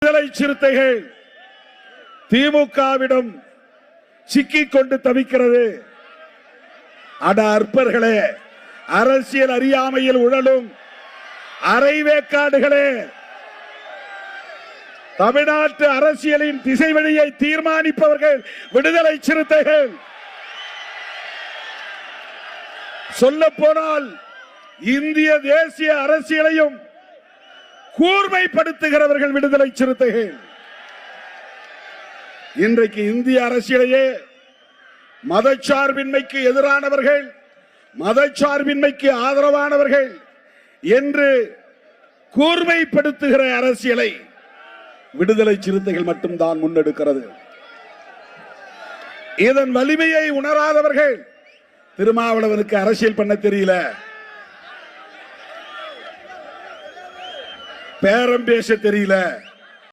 விடுதலை சிறுத்தைகள் திமுகவிடம் சிக்கிக் கொண்டு தவிக்கிறது. அட அற்பர்களே, அரசியல் அறியாமையில் உழலும் அரைவேக்காடுகளே, தமிழ்நாட்டு அரசியலின் திசை வழியை தீர்மானிப்பவர்கள் விடுதலை சிறுத்தைகள். சொல்ல போனால் இந்திய தேசிய அரசியலையும் கூர்மைப்படுத்துகிறவர்கள் விடுதலை சிறுத்தைகள். இன்றைக்கு இந்திய அரசியலையே மதச்சார்பின்மைக்கு எதிரானவர்கள், மதச்சார்பின்மைக்கு ஆதரவானவர்கள் என்று கூர்மைப்படுத்துகிற அரசியலை விடுதலை சிறுத்தைகள் மட்டும்தான் முன்னெடுக்கிறது. இதன் வலிமையை உணராதவர்கள், திருமாவளவனுக்கு அரசியல் பண்ண தெரியல, பேரம் பேச தெரியல,